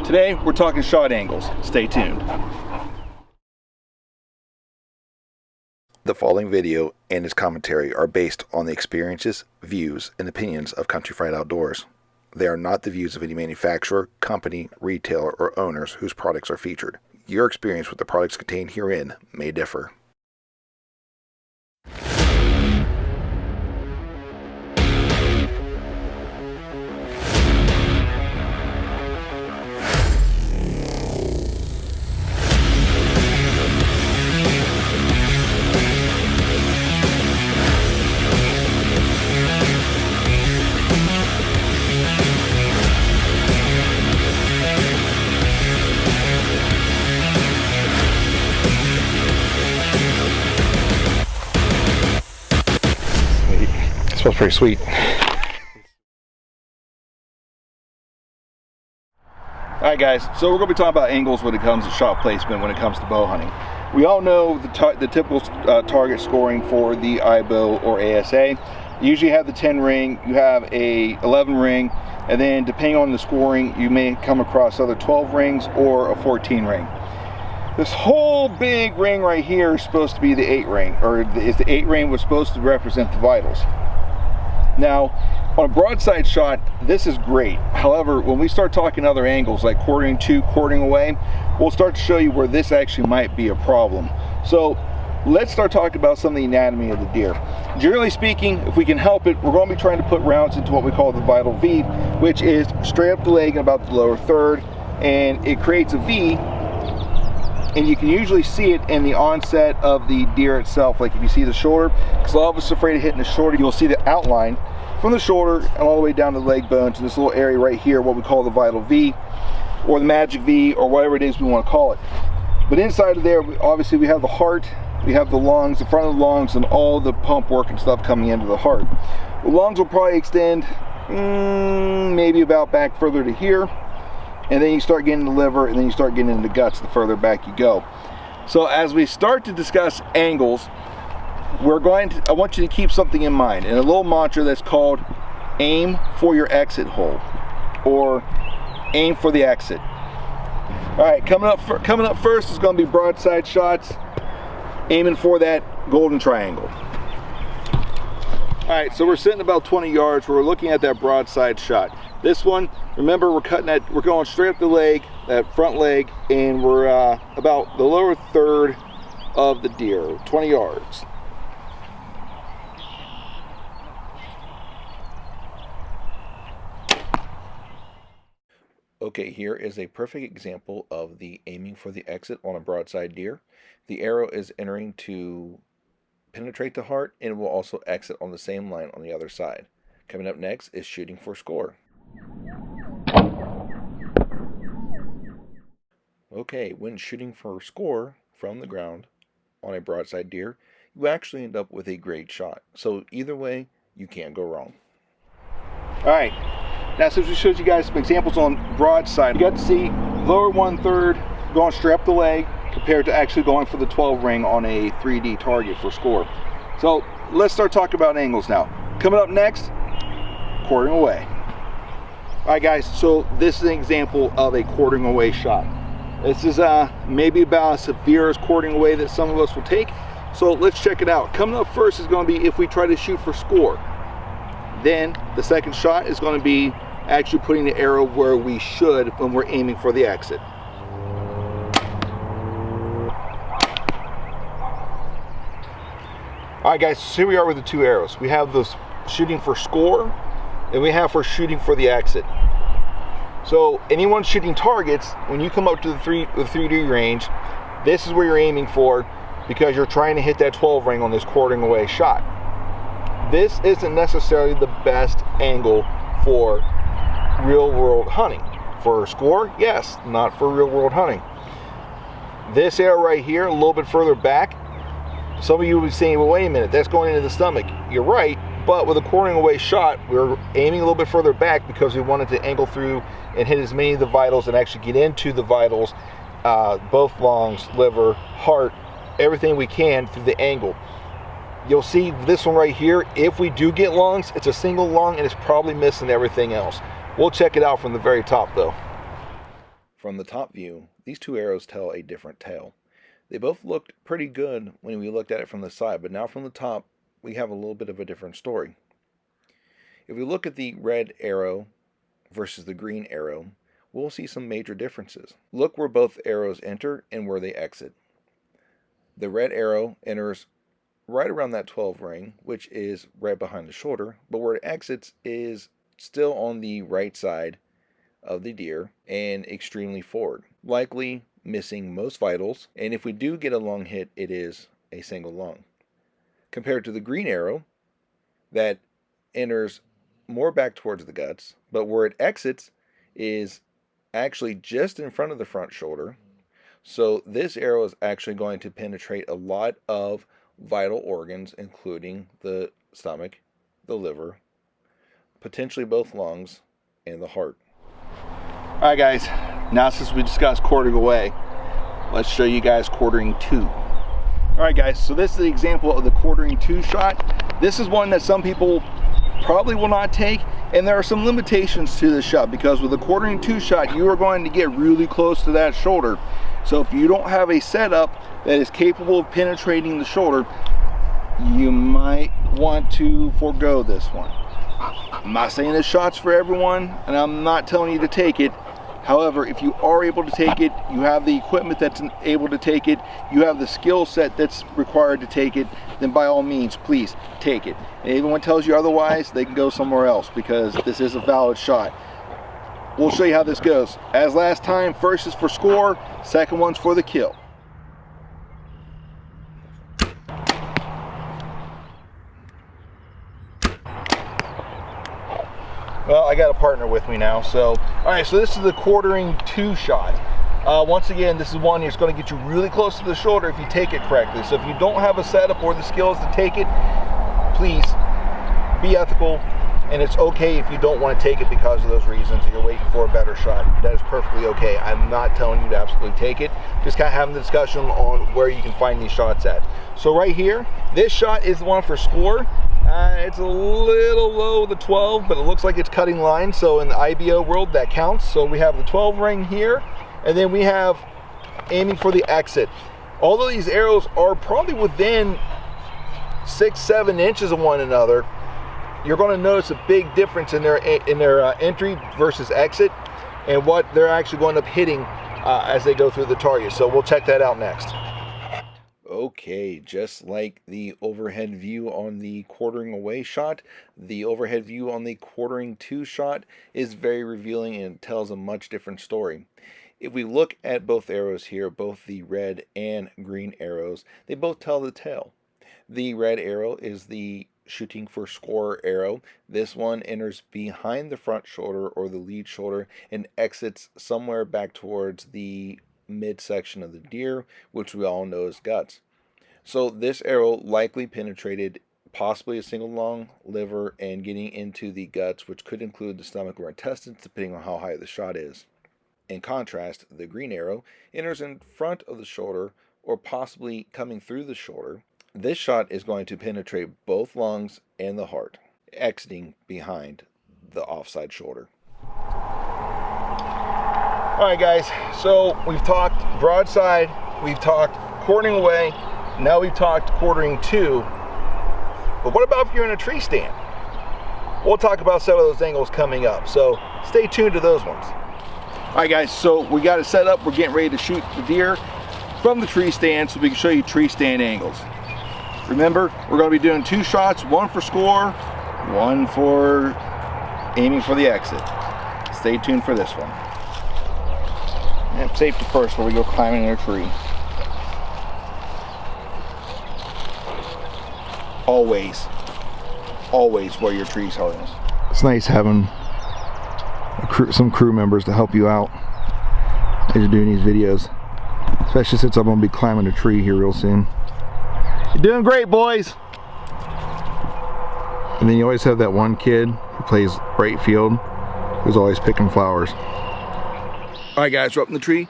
Today we're talking shot angles. Stay tuned. The following video and its commentary are based on the experiences, views, and opinions of Kountryfried Outdoors. They are not the views of any manufacturer, company, retailer, or owners whose products are featured. Your experience with the products contained herein may differ. It smells pretty sweet. Alright guys, so we're going to be talking about angles when it comes to shot placement when it comes to bow hunting. We all know the typical target scoring for the iBow or ASA. You usually have the 10 ring, you have a 11 ring, and then depending on the scoring you may come across other 12 rings or a 14 ring. This whole big ring right here is supposed to be the 8 ring, or is the 8 ring was supposed to represent the vitals. Now, on a broadside shot, this is great. However, when we start talking other angles like quartering to, quartering away, we'll start to show you where this actually might be a problem. So let's start talking about some of the anatomy of the deer. Generally speaking, if we can help it, we're going to be trying to put rounds into what we call the vital V, which is straight up the leg and about the lower third, and it creates a V, and you can usually see it in the onset of the deer itself. Like if you see the shoulder, because a lot of us are afraid of hitting the shoulder, you'll see the outline from the shoulder and all the way down to the leg bone to this little area right here, what we call the vital V, or the magic V, or whatever it is we want to call it. But inside of there, obviously we have the heart, we have the lungs, the front of the lungs, and all the pump work and stuff coming into the heart. The lungs will probably extend maybe about back further to here, and then you start getting the liver, and then you start getting into the guts the further back you go. So as we start to discuss angles, I want you to keep something in mind, and a little mantra that's called aim for your exit hole, or aim for the exit. All right, coming up first is going to be broadside shots, aiming for that golden triangle. All right, so we're sitting about 20 yards. We're looking at that broadside shot. This one, remember, we're going straight up the leg, that front leg, and we're about the lower third of the deer, 20 yards. Okay, here is a perfect example of the aiming for the exit on a broadside deer. The arrow is entering to penetrate the heart, and it will also exit on the same line on the other side. Coming up next is shooting for score. Okay, when shooting for score from the ground on a broadside deer, you actually end up with a great shot. So either way, you can't go wrong. All right. Now, since we showed you guys some examples on broadside, you got to see lower 1/3 going straight up the leg compared to actually going for the 12 ring on a 3D target for score. So let's start talking about angles now. Coming up next, quartering away. All right, guys, so this is an example of a quartering away shot. This is maybe about as severe as quartering away that some of us will take. So let's check it out. Coming up first is going to be if we try to shoot for score. Then the second shot is going to be actually putting the arrow where we should when we're aiming for the exit. Alright guys, so here we are with the two arrows. We have this shooting for score, and we have for shooting for the exit. So anyone shooting targets, when you come up to the 3D range, this is where you're aiming for, because you're trying to hit that 12 ring on this quartering away shot. This isn't necessarily the best angle for real world hunting. For score, yes, not for real world hunting. This arrow right here, a little bit further back, some of you will be saying, well, wait a minute, that's going into the stomach. You're right, but with a quartering away shot, we're aiming a little bit further back because we wanted to angle through and hit as many of the vitals and actually get into the vitals, both lungs, liver, heart, everything we can through the angle. You'll see this one right here, if we do get lungs, it's a single lung and it's probably missing everything else. We'll check it out from the very top though. From the top view, these two arrows tell a different tale. They both looked pretty good when we looked at it from the side, but now from the top, we have a little bit of a different story. If we look at the red arrow versus the green arrow, we'll see some major differences. Look where both arrows enter and where they exit. The red arrow enters right around that 12 ring, which is right behind the shoulder, but where it exits is still on the right side of the deer and extremely forward, likely missing most vitals, and if we do get a lung hit, it is a single lung. Compared to the green arrow that enters more back towards the guts, but where it exits is actually just in front of the front shoulder. So this arrow is actually going to penetrate a lot of vital organs, including the stomach, the liver, potentially both lungs, and the heart. All right, guys, now since we discussed quartering away, let's show you guys quartering two. All right, guys, so this is the example of the quartering two shot. This is one that some people probably will not take, and there are some limitations to this shot, because with a quartering two shot, you are going to get really close to that shoulder. So if you don't have a setup that is capable of penetrating the shoulder, you might want to forego this one. I'm not saying this shot's for everyone, and I'm not telling you to take it. However, if you are able to take it, you have the equipment that's able to take it, you have the skill set that's required to take it, then by all means, please take it. And if anyone tells you otherwise, they can go somewhere else, because this is a valid shot. We'll show you how this goes. As last time, first is for score, second one's for the kill. Well, I got a partner with me now, so all right, so this is the quartering two shot. Once again, this is one that's going to get you really close to the shoulder if you take it correctly. So if you don't have a setup or the skills to take it, please be ethical, and it's okay if you don't want to take it because of those reasons, and you're waiting for a better shot. That is perfectly okay. I'm not telling you to absolutely take it, just kind of having the discussion on where you can find these shots at. So right here, this shot is the one for score. It's a little low, the 12, but it looks like it's cutting line, so in the IBO world that counts. So we have the 12 ring here, and then we have aiming for the exit. Although these arrows are probably within 6-7 inches of one another, you're going to notice a big difference in their entry versus exit, and what they're actually going to end up hitting as they go through the target. So we'll check that out next. Okay, just like the overhead view on the quartering away shot, the overhead view on the quartering two shot is very revealing and tells a much different story. If we look at both arrows here, both the red and green arrows, they both tell the tale. The red arrow is the shooting for score arrow. This one enters behind the front shoulder or the lead shoulder and exits somewhere back towards the midsection of the deer, which we all know is guts. So this arrow likely penetrated possibly a single lung, liver, and getting into the guts, which could include the stomach or intestines, depending on how high the shot is. In contrast, the green arrow enters in front of the shoulder or possibly coming through the shoulder. This shot is going to penetrate both lungs and the heart, exiting behind the offside shoulder. All right, guys, so we've talked broadside, we've talked quartering away, now we've talked quartering two, but what about if you're in a tree stand? We'll talk about some of those angles coming up, so stay tuned to those ones. All right, guys, so we got it set up. We're getting ready to shoot the deer from the tree stand so we can show you tree stand angles. Remember, we're going to be doing two shots, one for score, one for aiming for the exit. Stay tuned for this one. And safety first before we go climbing in a tree. Always wear your trees harness. It's nice having some crew members to help you out as you're doing these videos, especially since I'm going to be climbing a tree here real soon. You're doing great, boys. And then you always have that one kid who plays right field who's always picking flowers. All right, guys, we're up in the tree.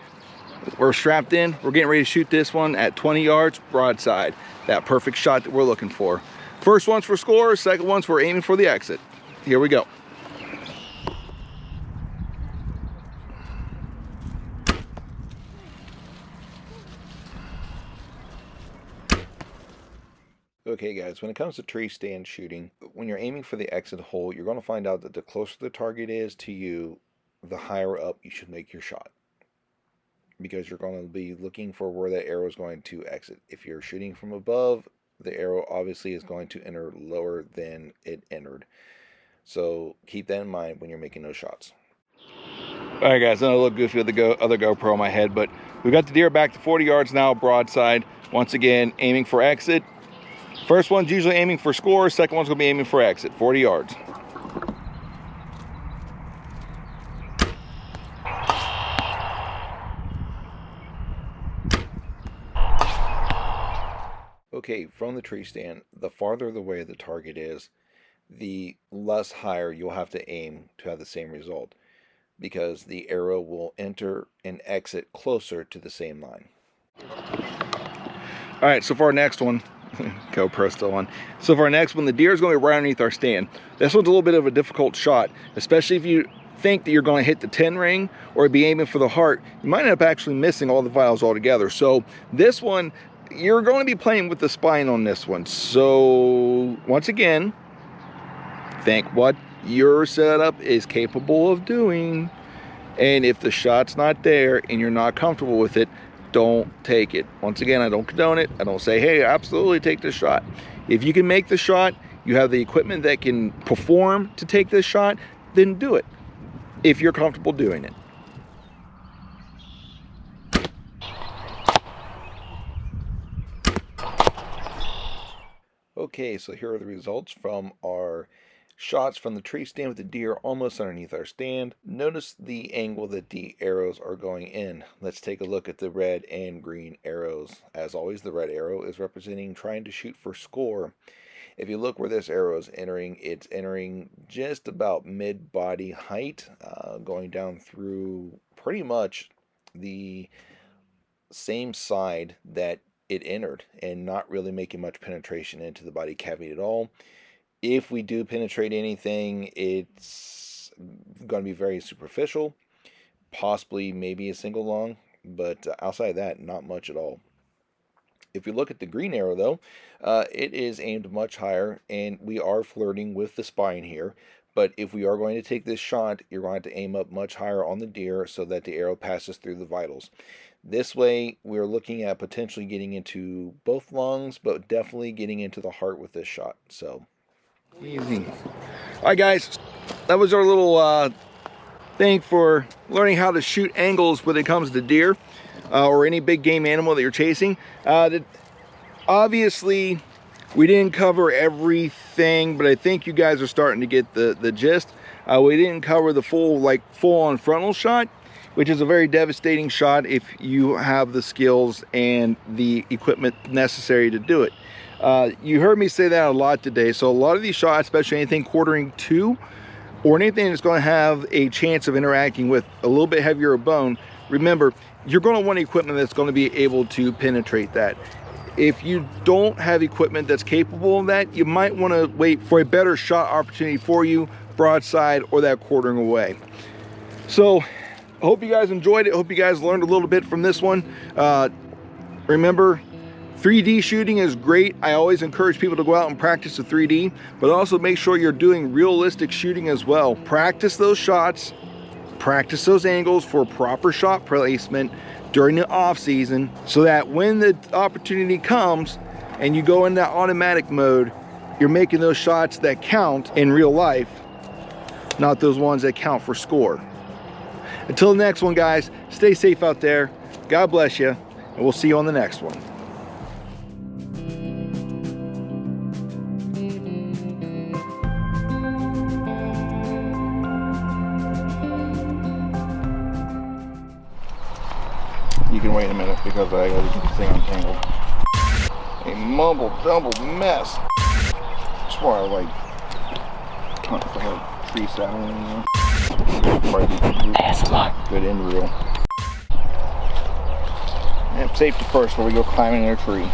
We're strapped in. We're getting ready to shoot this one at 20 yards broadside. That perfect shot that we're looking for. First one's for score, second one's for aiming for the exit. Here we go. Okay guys, when it comes to tree stand shooting, when you're aiming for the exit hole, you're going to find out that the closer the target is to you, the higher up you should make your shot. Because you're going to be looking for where that arrow is going to exit. If you're shooting from above, the arrow obviously is going to enter lower than it entered. So keep that in mind when you're making those shots. Alright guys, I know I look goofy with the other GoPro on my head, but we've got the deer back to 40 yards now, broadside. Once again, aiming for exit. First one's usually aiming for score, second one's going to be aiming for exit, 40 yards. Okay, from the tree stand, the farther away the target is, the less higher you'll have to aim to have the same result, because the arrow will enter and exit closer to the same line. All right, so for our next one, GoPro still on. So for our next one, the deer is going to be right underneath our stand. This one's a little bit of a difficult shot, especially if you think that you're going to hit the 10 ring or be aiming for the heart. You might end up actually missing all the vitals altogether. So this one, you're going to be playing with the spine on this one. So once again, think what your setup is capable of doing. And if the shot's not there and you're not comfortable with it, don't take it. Once again, I don't condone it. I don't say, hey, absolutely take this shot. If you can make the shot, you have the equipment that can perform to take this shot, then do it if you're comfortable doing it. Okay, so here are the results from our shots from the tree stand with the deer almost underneath our stand. Notice the angle that the arrows are going in. Let's take a look at the red and green arrows. As always, the red arrow is representing trying to shoot for score. If you look where this arrow is entering, it's entering just about mid-body height, going down through pretty much the same side that it entered, and not really making much penetration into the body cavity at all. If we do penetrate anything, it's going to be very superficial, possibly maybe a single lung, but outside of that, not much at all. If you look at the green arrow though, it is aimed much higher, and we are flirting with the spine here. But if we are going to take this shot, you're going to aim up much higher on the deer so that the arrow passes through the vitals. This way, we're looking at potentially getting into both lungs, but definitely getting into the heart with this shot. So easy. All right, guys, that was our little thing for learning how to shoot angles when it comes to deer or any big game animal that you're chasing. Obviously, we didn't cover everything, but I think you guys are starting to get the gist. We didn't cover the full-on frontal shot, which is a very devastating shot if you have the skills and the equipment necessary to do it. You heard me say that a lot today. So a lot of these shots, especially anything quartering 2 or anything that's going to have a chance of interacting with a little bit heavier bone, remember, you're going to want equipment that's going to be able to penetrate that. If you don't have equipment that's capable of that, you might want to wait for a better shot opportunity for you, broadside or that quartering away. So I hope you guys enjoyed it. I hope you guys learned a little bit from this one. Remember, 3D shooting is great. I always encourage people to go out and practice the 3D, but also make sure you're doing realistic shooting as well. Practice those shots, practice those angles for proper shot placement during the off season, so that when the opportunity comes and you go in that automatic mode, you're making those shots that count in real life, not those ones that count for score. Until the next one, guys, stay safe out there. God bless you, and we'll see you on the next one. You can wait a minute because I gotta get this thing untangled. A mumble jumbled mess. That's why I like hunt for a tree saddle anymore. Good end reel. And safety first before we go climbing in a tree.